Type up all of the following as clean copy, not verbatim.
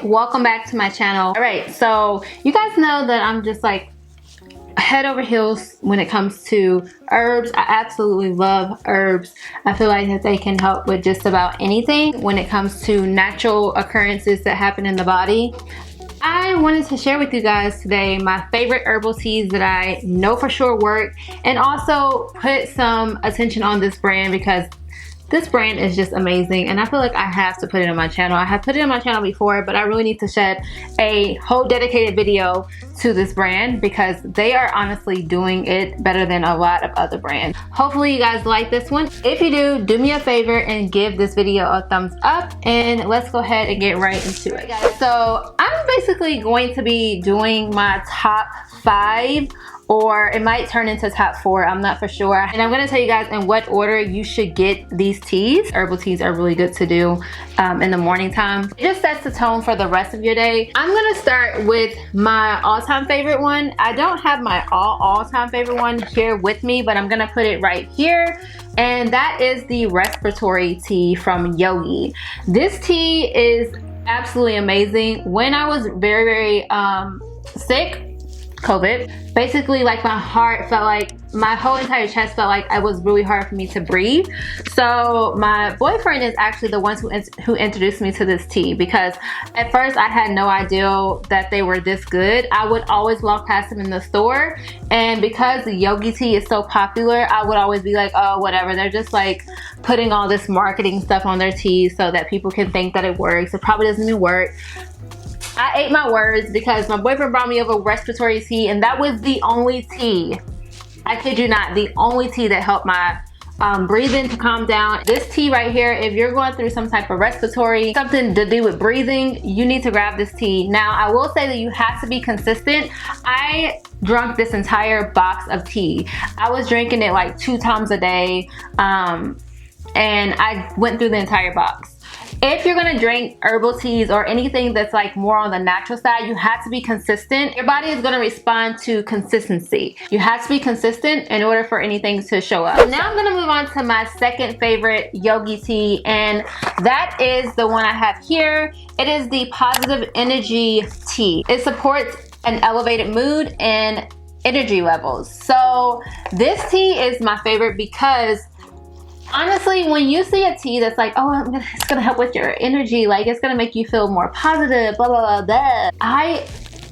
welcome back to my channel. All right, so you guys know that I'm just like head over heels when it comes to herbs. I absolutely love herbs. I feel like that they can help with just about anything when it comes to natural occurrences that happen in the body. I wanted to share with you guys today my favorite herbal teas that I know for sure work, and also put some attention on this brand because this brand is just amazing and I feel like I have to put it on my channel. I have put it on my channel before, but I really need to shed a whole dedicated video to this brand because they are honestly doing it better than a lot of other brands. Hopefully you guys like this one. If you do me a favor and give this video a thumbs up, and let's go ahead and get right into it. So I'm basically going to be doing my top 5, or it might turn into top 4, I'm not for sure. And I'm gonna tell you guys in what order you should get these teas. Herbal teas are really good to do in the morning time. It just sets the tone for the rest of your day. I'm gonna start with my all-time favorite one. I don't have my all-time favorite one here with me, but I'm gonna put it right here. And that is the Respiratory Tea from Yogi. This tea is absolutely amazing. When I was very sick, COVID, basically like my heart felt like, my whole entire chest felt like it was really hard for me to breathe. So my boyfriend is actually the one who introduced me to this tea, because at first I had no idea that they were this good. I would always walk past them in the store, and because the Yogi tea is so popular, I would always be like, oh whatever, they're just like putting all this marketing stuff on their tea so that people can think that it works. It probably doesn't even work. I ate my words because my boyfriend brought me over respiratory tea, and that was the only tea, I kid you not, the only tea that helped my breathing to calm down. This tea right here, if you're going through some type of respiratory, something to do with breathing, you need to grab this tea. Now, I will say that you have to be consistent. I drank this entire box of tea. I was drinking it like 2 times a day, and I went through the entire box. If you're gonna drink herbal teas or anything that's like more on the natural side, you have to be consistent. Your body is gonna respond to consistency. You have to be consistent in order for anything to show up. So now I'm gonna move on to my second favorite Yogi tea, and that is the one I have here. It is the Positive Energy Tea. It supports an elevated mood and energy levels. So this tea is my favorite because honestly, when you see a tea that's like, oh, it's gonna help with your energy, like it's gonna make you feel more positive, blah, blah, blah, blah, I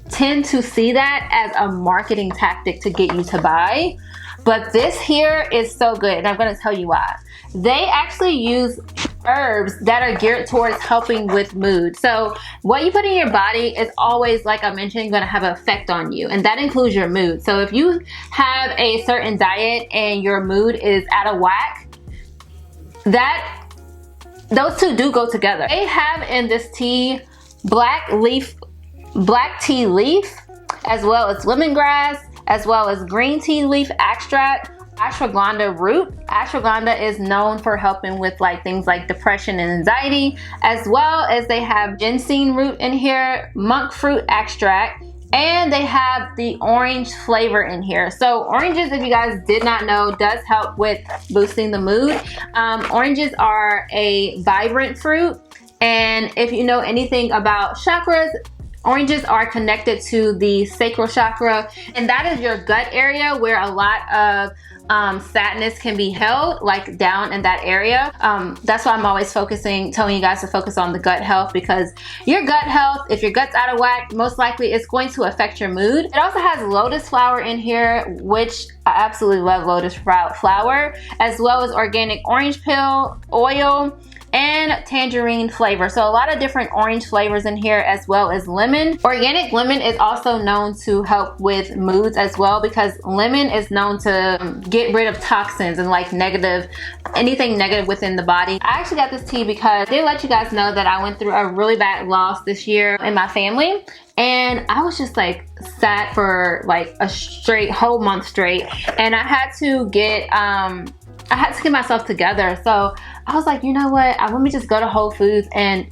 tend to see that as a marketing tactic to get you to buy. But this here is so good, and I'm gonna tell you why. They actually use herbs that are geared towards helping with mood. So what you put in your body is always, like I mentioned, going to have an effect on you, and that includes your mood. So if you have a certain diet and your mood is out of whack, those two do go together. They have in this tea black tea leaf, as well as lemongrass, as well as green tea leaf extract, ashwagandha root. Ashwagandha is known for helping with like things like depression and anxiety, as well as they have ginseng root in here, monk fruit extract, and they have the orange flavor in here. So oranges, if you guys did not know, does help with boosting the mood. Oranges are a vibrant fruit, and if you know anything about chakras, oranges are connected to the sacral chakra, and that is your gut area where a lot of sadness can be held, like down in that area. That's why I'm always telling you guys to focus on the gut health, because your gut health, if your gut's out of whack, most likely it's going to affect your mood. It also has lotus flower in here, which I absolutely love lotus flower, as well as organic orange peel oil and tangerine flavor. So a lot of different orange flavors in here, as well as lemon. Organic lemon is also known to help with moods as well, because lemon is known to get rid of toxins and like anything negative within the body. I actually got this tea because they let you guys know that I went through a really bad loss this year in my family, and I was just like sad for like a whole month straight, and I had to get myself together. So I was like, you know what, let me just go to Whole Foods and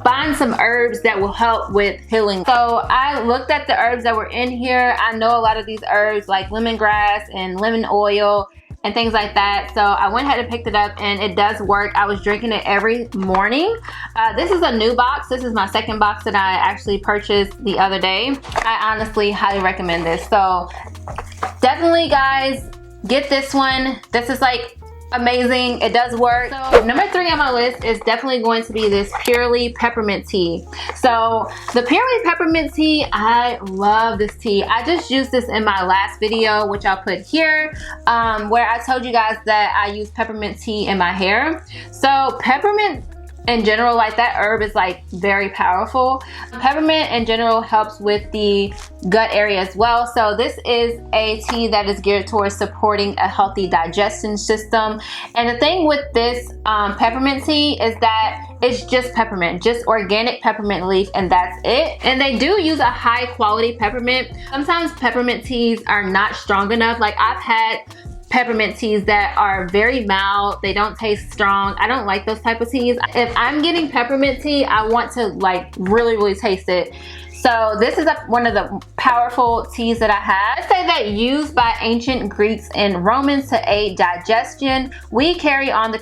find some herbs that will help with healing. So I looked at the herbs that were in here. I know a lot of these herbs like lemongrass and lemon oil, and things like that. So I went ahead and picked it up, and it does work. I was drinking it every morning. This is a new box. This is my second box that I actually purchased the other day. I honestly highly recommend this. So definitely, guys, get this one. This is like amazing. It does work. So number 3 on my list is definitely going to be this Purely Peppermint Tea. So the Purely Peppermint Tea, I love this tea. I just used this in my last video, which I'll put here, where I told you guys that I use peppermint tea in my hair. So peppermint in general, like that herb is like very powerful. Peppermint in general helps with the gut area as well. So this is a tea that is geared towards supporting a healthy digestion system. And the thing with this peppermint tea is that it's just peppermint, just organic peppermint leaf, and that's it. And they do use a high quality peppermint. Sometimes peppermint teas are not strong enough. Like I've had peppermint teas that are very mild. They don't taste strong. I don't like those type of teas. If I'm getting peppermint tea, I want to like really taste it. So this is one of the powerful teas that I have. Let's say that used by ancient Greeks and Romans to aid digestion. We carry on the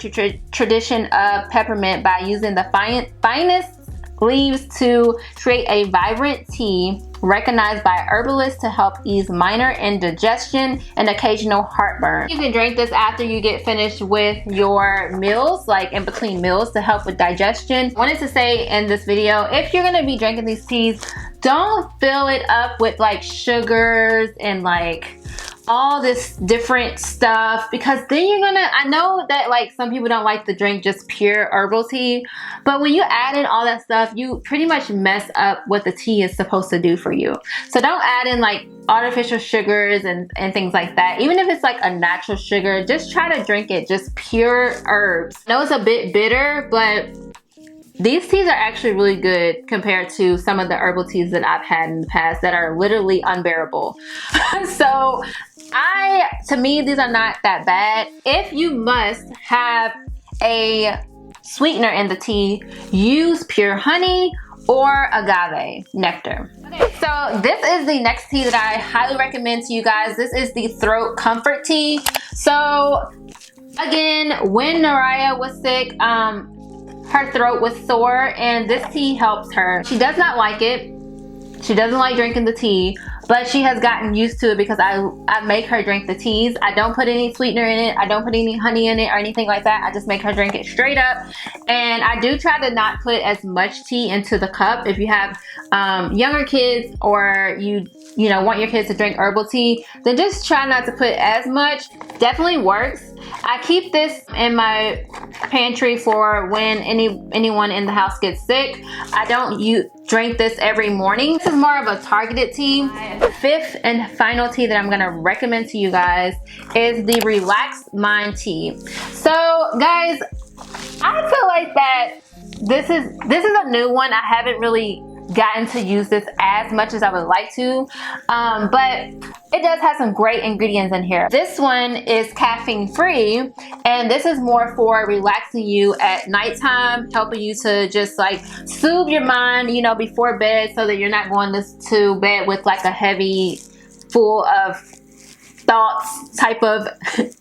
tradition of peppermint by using the finest leaves to create a vibrant tea recognized by herbalists to help ease minor indigestion and occasional heartburn. You can drink this after you get finished with your meals, like in between meals, to help with digestion. I wanted to say in this video, if you're gonna be drinking these teas, don't fill it up with like sugars and like all this different stuff, because then you're gonna, I know that like some people don't like to drink just pure herbal tea, but when you add in all that stuff, you pretty much mess up what the tea is supposed to do for you. So don't add in like artificial sugars and things like that. Even if it's like a natural sugar, just try to drink it just pure herbs. I know it's a bit bitter, but these teas are actually really good compared to some of the herbal teas that I've had in the past that are literally unbearable. So to me, these are not that bad. If you must have a sweetener in the tea, use pure honey or agave nectar. Okay, so this is the next tea that I highly recommend to you guys. This is the Throat Comfort Tea. So again, when Naraya was sick, her throat was sore, and this tea helps her. She does not like it. She doesn't like drinking the tea, but she has gotten used to it because I make her drink the teas. I don't put any sweetener in it. I don't put any honey in it or anything like that. I just make her drink it straight up. And I do try to not put as much tea into the cup. If you have younger kids, or you want your kids to drink herbal tea, then just try not to put as much. Definitely works. I keep this in my pantry for when anyone in the house gets sick. I don't drink this every morning. This is more of a targeted tea. My 5th and final tea that I'm going to recommend to you guys is the Relaxed Mind Tea. So guys, I feel like that this is a new one. I haven't really gotten to use this as much as I would like to, but it does have some great ingredients in here. This one is caffeine free, and this is more for relaxing you at nighttime, helping you to just like soothe your mind, before bed, so that you're not going to bed with like a heavy, full of thoughts type of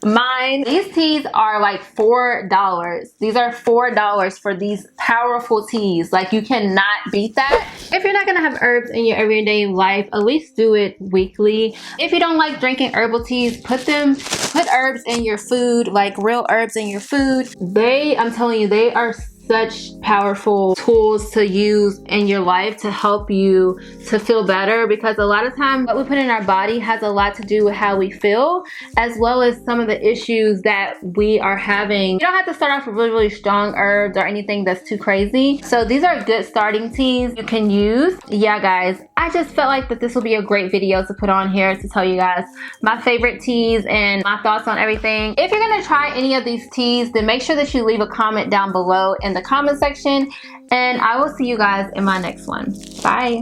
mind. These teas are like $4. These are $4 for these powerful teas. Like, you cannot beat that. If you're not gonna have herbs in your everyday life, at least do it weekly. If you don't like drinking herbal teas, put herbs in your food, like real herbs in your food. I'm telling you, they are such powerful tools to use in your life to help you to feel better, because a lot of times what we put in our body has a lot to do with how we feel, as well as some of the issues that we are having. You don't have to start off with really strong herbs or anything that's too crazy. So these are good starting teas you can use. Yeah guys, I just felt like that this will be a great video to put on here to tell you guys my favorite teas and my thoughts on everything. If you're gonna try any of these teas, then make sure that you leave a comment down below in the comment section, and I will see you guys in my next one. Bye.